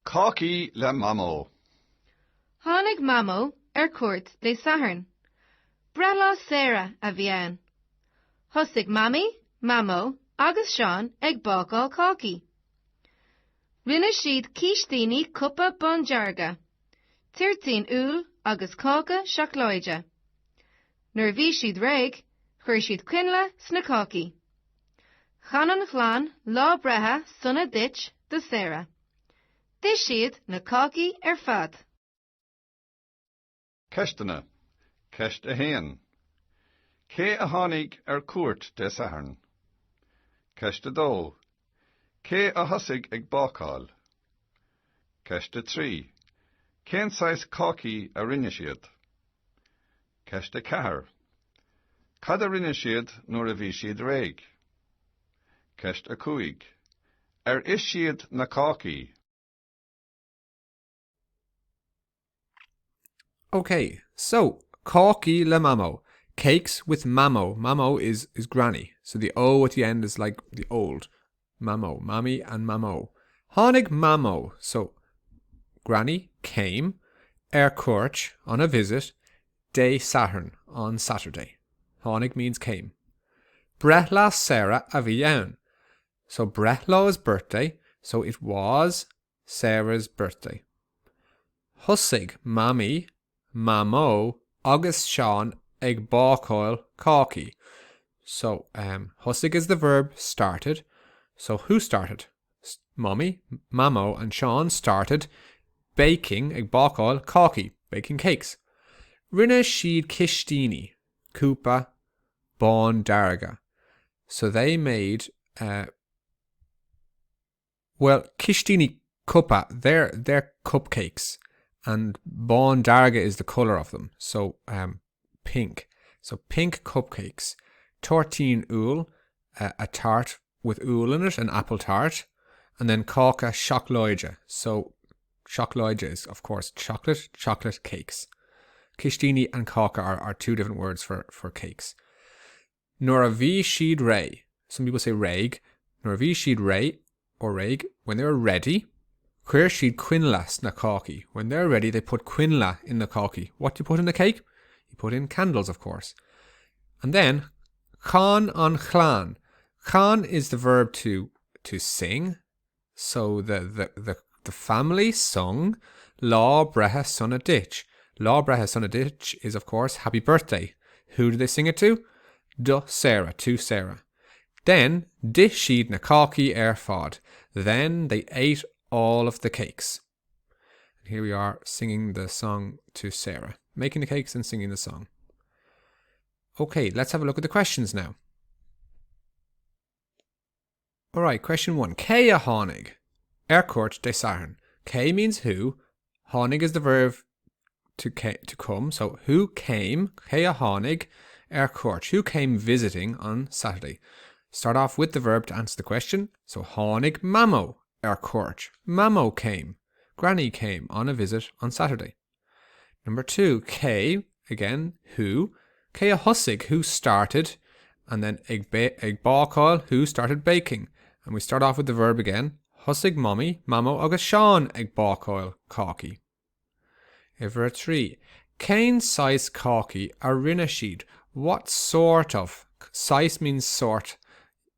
Cácaí le Mamó. Tháinig Mamó cuairt dé Sathairn. Brela Sarah a bhí ann. Thosaigh Mammy, Mamó agus Seán ag bágáil Cácaí. Rinne siad cístíní cuppa bon dearga. Tirtín úl agus cáca seachlóide. Nuair bhí siad réig, chuir siad cuinle sna Cácaí. Chanan chláán lá bretha suna ditch de Sarah. Dis siad na Cácaí fad. Ceistena, ceist a héan. Cé a tháinig cuairt de Sathairn. Ceist a dó. Cé a thosaigh ag bácáil. Ceist a trí. Cén sais Cácaí a rinne siad. Ceist a ceathair. Cad a rinne siad nuair a bhí siad réig. Ceist a cúig. Is siad na Cácaí. Okay, so Cácaí le Mamó. Cakes with Mamó. Mamó is granny. So the O at the end is like the old. Mamó, Mammy and Mamó. Tháinig Mamó. So granny came, cuairt on a visit, dé Sathairn on Saturday. Tháinig means came. Brethla Sarah a bhí ann. So Brethla's birthday, so it was Sarah's birthday. Thosaigh Mammy, Mamó agus Seán ag bácáil Cácaí. So thosaigh is the verb started. So who started? Mommy, Mamó and Seán started baking ag bácáil Cácaí, baking cakes. Rinne siad cístíní cúpa bon dearga. So they made cístíní cúpa, they're cupcakes. And bon dearga is the colour of them. So pink. So pink cupcakes. Tortín úl, a tart with úl in it, an apple tart. And then cáca seachlóide. So seachlóide is, of course, chocolate cakes. Cístíní and cáca are two different words for cakes. Nuair a bhí siad ré. Some people say réig. Nuair a bhí siad ré or réig, when they were ready, chuir siad cuinle sna Cácaí. When they're ready, they put cuinle in the Cácaí. What do you put in the cake? You put in candles, of course. And then, chán an chláán. Chán is the verb to sing. So the family sung Lá bretha suna ditch. Lá bretha suna ditch is, of course, happy birthday. Who do they sing it to? To Sarah. Then, dis siad na Cácaí fad. Then they ate all of the cakes. And here we are singing the song to Sarah. Making the cakes and singing the song. Okay, let's have a look at the questions now. Alright, question 1. Cé a tháinig cuairt dé Sathairn. Cé means who. Tháinig is the verb to come. So who came, cé a tháinig cuairt. Who came visiting on Saturday? Start off with the verb to answer the question. So tháinig Mamó cuairt. Mamó came. Granny came on a visit on Saturday. Number 2, cé, again, who. Cé a thosaigh, who started. And then ag bácáil, who started baking. And we start off with the verb again. Thosaigh Mommy, Mamó agus Seán ag bácáil Cácaí. Number 3, cén sais Cácaí a rinne siad. What sort of? Sais means sort.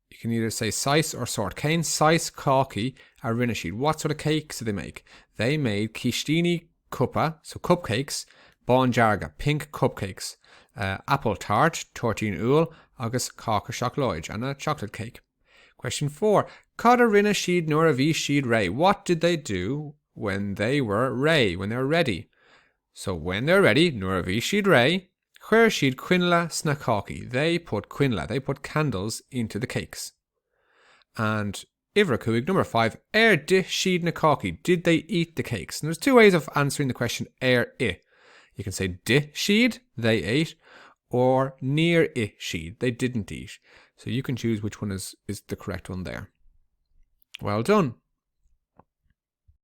You can either say sais or sort. Cén sais Cácaí a rinne siad. What sort of cakes do they make? They made cístíní cúpa, so cupcakes, bon dearga, pink cupcakes, apple tart, tortín úl, agus cáca seachlóide, and a chocolate cake. Question 4. Cad a rinne siad nuair a bhí siad ré. What did they do when they were ré, when they were ready? So when they're ready, nuair a bhí siad ré, chuir siad cuinle sna Cácaí. They put cuinle, they put candles into the cakes. And Ivra Cúig, number 5, dis siad na Cácaí. Did they eat the cakes? And there's two ways of answering the question I. You can say di siad, they ate, or near I siad, they didn't eat. So you can choose which one is the correct one there. Well done.